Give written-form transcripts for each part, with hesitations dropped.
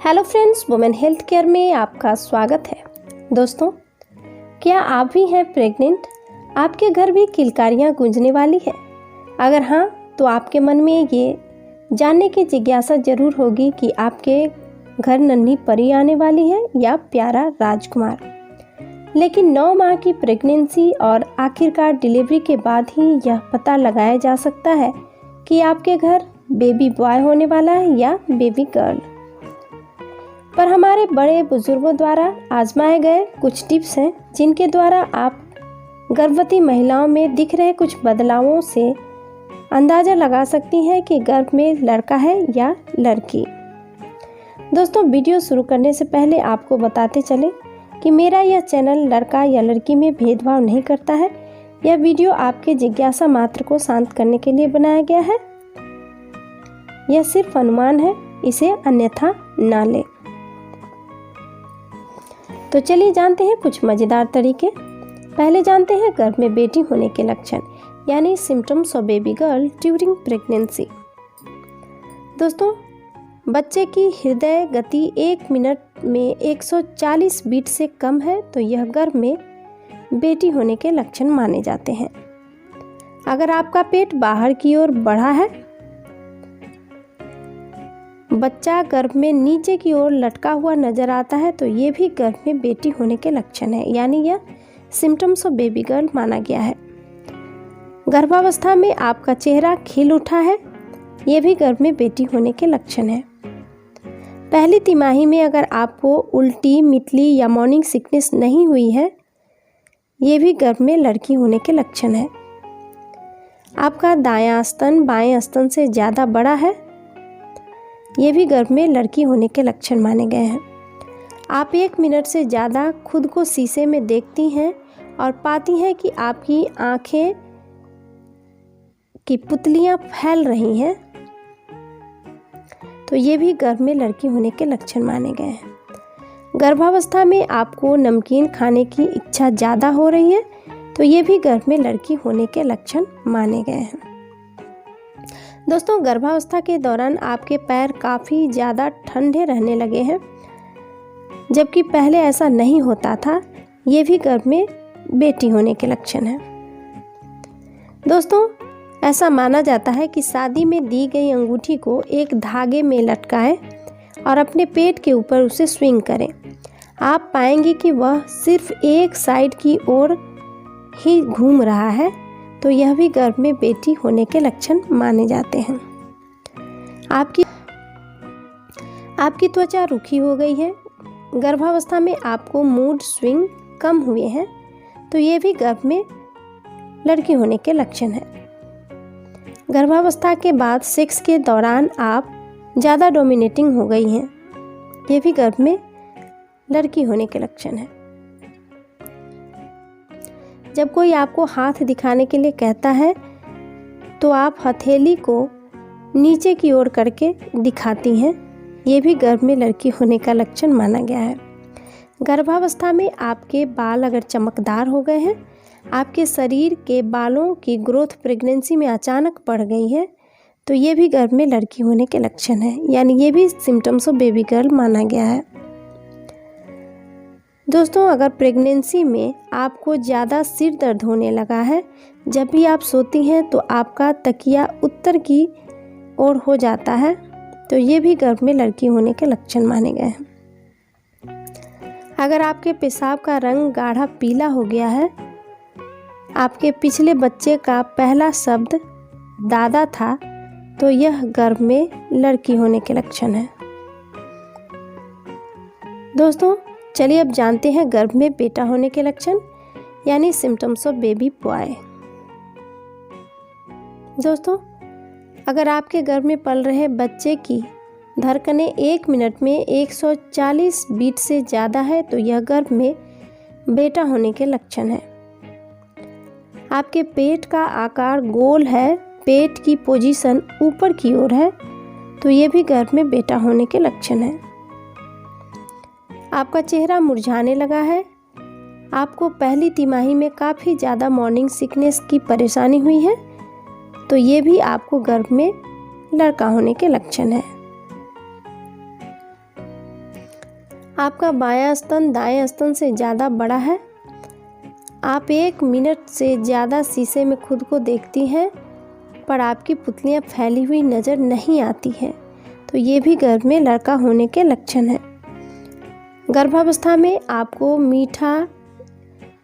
Hello friends, women health care में आपका स्वागत है। दोस्तों, क्या आप भी हैं प्रेग्नेंट? आपके घर भी किलकारियां गूंजने वाली है? अगर हाँ, तो आपके मन में ये जानने की जिज्ञासा जरूर होगी कि आपके घर नन्ही परी आने वाली है या प्यारा राजकुमार। लेकिन 9 माह की प्रेगनेंसी और आखिरकार डिलीवरी के बाद ही यह पता लगाया जा सकता है कि आपके घर बेबी बॉय होने वाला है या बेबी गर्ल। पर हमारे बड़े बुजुर्गों द्वारा आजमाए गए कुछ टिप्स हैं जिनके द्वारा आप गर्भवती महिलाओं में दिख रहे कुछ बदलावों से अंदाज़ा लगा सकती हैं कि गर्भ में लड़का है या लड़की। दोस्तों, वीडियो शुरू करने से पहले आपको बताते चलें कि मेरा यह चैनल लड़का या लड़की में भेदभाव नहीं करता है। यह वीडियो आपके जिज्ञासा मात्र को शांत करने के लिए बनाया गया है। यह सिर्फ अनुमान है, इसे अन्यथा ना लें। तो चलिए जानते हैं कुछ मज़ेदार तरीके। पहले जानते हैं गर्भ में बेटी होने के लक्षण यानी symptoms of baby girl during pregnancy. दोस्तों, बच्चे की हृदय गति 1 मिनट में 140 बीट से कम है तो यह गर्भ में बेटी होने के लक्षण माने जाते हैं। अगर आपका पेट बाहर की ओर बढ़ा है, बच्चा गर्भ में नीचे की ओर लटका हुआ नजर आता है तो ये भी गर्भ में बेटी होने के लक्षण है, यानी यह सिम्टम्स ऑफ बेबी गर्ल माना गया है। गर्भावस्था में आपका चेहरा खिल उठा है, ये भी गर्भ में बेटी होने के लक्षण है। पहली तिमाही में अगर आपको उल्टी, मितली या मॉर्निंग सिकनेस नहीं हुई है, ये भी गर्भ में लड़की होने के लक्षण है। आपका दायां स्तन बाएं स्तन से ज़्यादा बड़ा है, ये भी गर्भ में लड़की होने के लक्षण माने गए हैं। आप 1 मिनट से ज़्यादा खुद को शीशे में देखती हैं और पाती हैं कि आपकी आँखें की पुतलियाँ फैल रही हैं, तो ये भी गर्भ में लड़की होने के लक्षण माने गए हैं। गर्भावस्था में आपको नमकीन खाने की इच्छा ज़्यादा हो रही है, तो ये भी गर्भ में लड़की होने के लक्षण माने गए हैं। दोस्तों, गर्भावस्था के दौरान आपके पैर काफ़ी ज़्यादा ठंडे रहने लगे हैं, जबकि पहले ऐसा नहीं होता था, ये भी गर्भ में बेटी होने के लक्षण है। दोस्तों, ऐसा माना जाता है कि शादी में दी गई अंगूठी को एक धागे में लटकाएं और अपने पेट के ऊपर उसे स्विंग करें। आप पाएंगे कि वह सिर्फ एक साइड की ओर ही घूम रहा है, तो यह भी गर्भ में बेटी होने के लक्षण माने जाते हैं। आपकी त्वचा रुखी हो गई है, गर्भावस्था में आपको मूड स्विंग कम हुए हैं, तो ये भी गर्भ में लड़की होने के लक्षण है। गर्भावस्था के बाद सेक्स के दौरान आप ज़्यादा डोमिनेटिंग हो गई हैं, ये भी गर्भ में लड़की होने के लक्षण है। जब कोई आपको हाथ दिखाने के लिए कहता है तो आप हथेली को नीचे की ओर करके दिखाती हैं, ये भी गर्भ में लड़की होने का लक्षण माना गया है। गर्भावस्था में आपके बाल अगर चमकदार हो गए हैं, आपके शरीर के बालों की ग्रोथ प्रेगनेंसी में अचानक बढ़ गई है, तो ये भी गर्भ में लड़की होने के लक्षण है, यानी ये भी सिम्टम्स ऑफ बेबी गर्ल माना गया है। दोस्तों, अगर प्रेगनेंसी में आपको ज़्यादा सिर दर्द होने लगा है, जब भी आप सोती हैं तो आपका तकिया उत्तर की ओर हो जाता है, तो ये भी गर्भ में लड़की होने के लक्षण माने गए हैं। अगर आपके पेशाब का रंग गाढ़ा पीला हो गया है, आपके पिछले बच्चे का पहला शब्द दादा था, तो यह गर्भ में लड़की होने के लक्षण है। दोस्तों, चलिए अब जानते हैं गर्भ में बेटा होने के लक्षण यानी सिम्टम्स ऑफ बेबी बॉय। दोस्तों, अगर आपके गर्भ में पल रहे बच्चे की धड़कनें 1 मिनट में 140 बीट से ज़्यादा है, तो यह गर्भ में बेटा होने के लक्षण है। आपके पेट का आकार गोल है, पेट की पोजीशन ऊपर की ओर है, तो ये भी गर्भ में बेटा होने के लक्षण है। आपका चेहरा मुरझाने लगा है, आपको पहली तिमाही में काफ़ी ज़्यादा मॉर्निंग सिकनेस की परेशानी हुई है, तो ये भी आपको गर्भ में लड़का होने के लक्षण है। आपका बायां स्तन दाएं स्तन से ज़्यादा बड़ा है। आप 1 मिनट से ज़्यादा शीशे में खुद को देखती हैं पर आपकी पुतलियां फैली हुई नज़र नहीं आती हैं, तो ये भी गर्भ में लड़का होने के लक्षण हैं। गर्भावस्था में आपको मीठा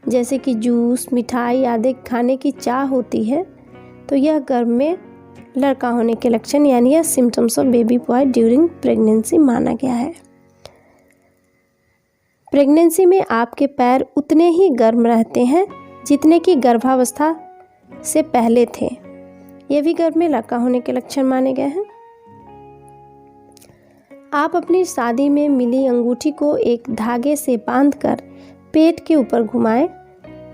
जैसे कि जूस, मिठाई आदि खाने की चाह होती है, तो यह गर्भ में लड़का होने के लक्षण यानी यह symptoms of baby boy during pregnancy माना गया है। प्रेगनेंसी में आपके पैर उतने ही गर्म रहते हैं जितने कि गर्भावस्था से पहले थे, ये भी गर्भ में लड़का होने के लक्षण माने गए हैं। आप अपनी शादी में मिली अंगूठी को एक धागे से बांधकर पेट के ऊपर घुमाएं।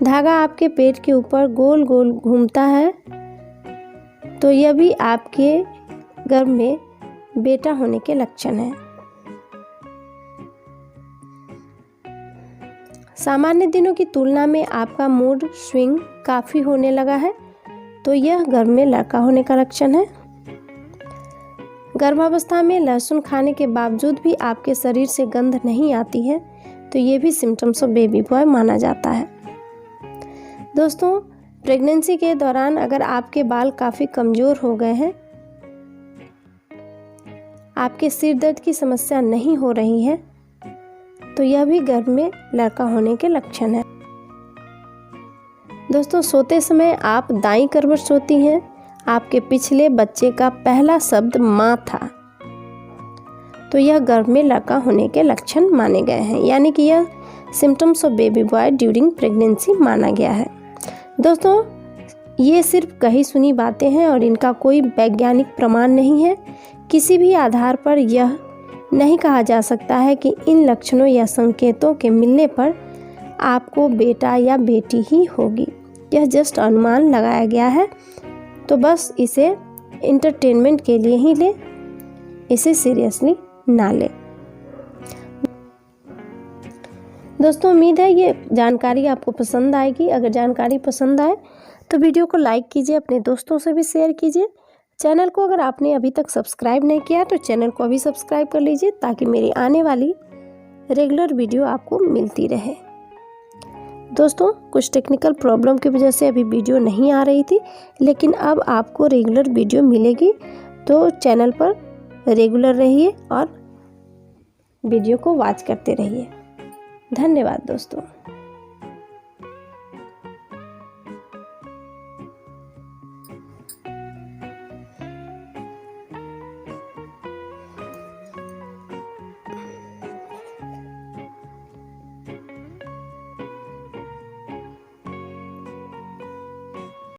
धागा आपके पेट के ऊपर गोल गोल घूमता है, तो यह भी आपके गर्भ में बेटा होने के लक्षण हैं। सामान्य दिनों की तुलना में आपका मूड स्विंग काफ़ी होने लगा है, तो यह गर्भ में लड़का होने का लक्षण है। गर्भावस्था में लहसुन खाने के बावजूद भी आपके शरीर से गंध नहीं आती है, तो ये भी सिम्टम्स ऑफ बेबी बॉय माना जाता है। दोस्तों, प्रेगनेंसी के दौरान अगर आपके बाल काफ़ी कमज़ोर हो गए हैं, आपके सिर दर्द की समस्या नहीं हो रही है, तो यह भी गर्भ में लड़का होने के लक्षण है। दोस्तों, सोते समय आप दाईं करवट सोती हैं, आपके पिछले बच्चे का पहला शब्द माँ था, तो यह गर्भ में लड़का होने के लक्षण माने गए हैं, यानी कि यह symptoms of baby boy during pregnancy माना गया है। दोस्तों, ये सिर्फ कही सुनी बातें हैं और इनका कोई वैज्ञानिक प्रमाण नहीं है। किसी भी आधार पर यह नहीं कहा जा सकता है कि इन लक्षणों या संकेतों के मिलने पर आपको बेटा या बेटी ही होगी। यह जस्ट अनुमान लगाया गया है, तो बस इसे एंटरटेनमेंट के लिए ही लें, इसे सीरियसली ना लें। दोस्तों, उम्मीद है ये जानकारी आपको पसंद आएगी। अगर जानकारी पसंद आए तो वीडियो को लाइक कीजिए, अपने दोस्तों से भी शेयर कीजिए। चैनल को अगर आपने अभी तक सब्सक्राइब नहीं किया तो चैनल को अभी सब्सक्राइब कर लीजिए, ताकि मेरी आने वाली रेगुलर वीडियो आपको मिलती रहे। दोस्तों, कुछ टेक्निकल प्रॉब्लम की वजह से अभी वीडियो नहीं आ रही थी, लेकिन अब आपको रेगुलर वीडियो मिलेगी, तो चैनल पर रेगुलर रहिए और वीडियो को वॉच करते रहिए। धन्यवाद दोस्तों।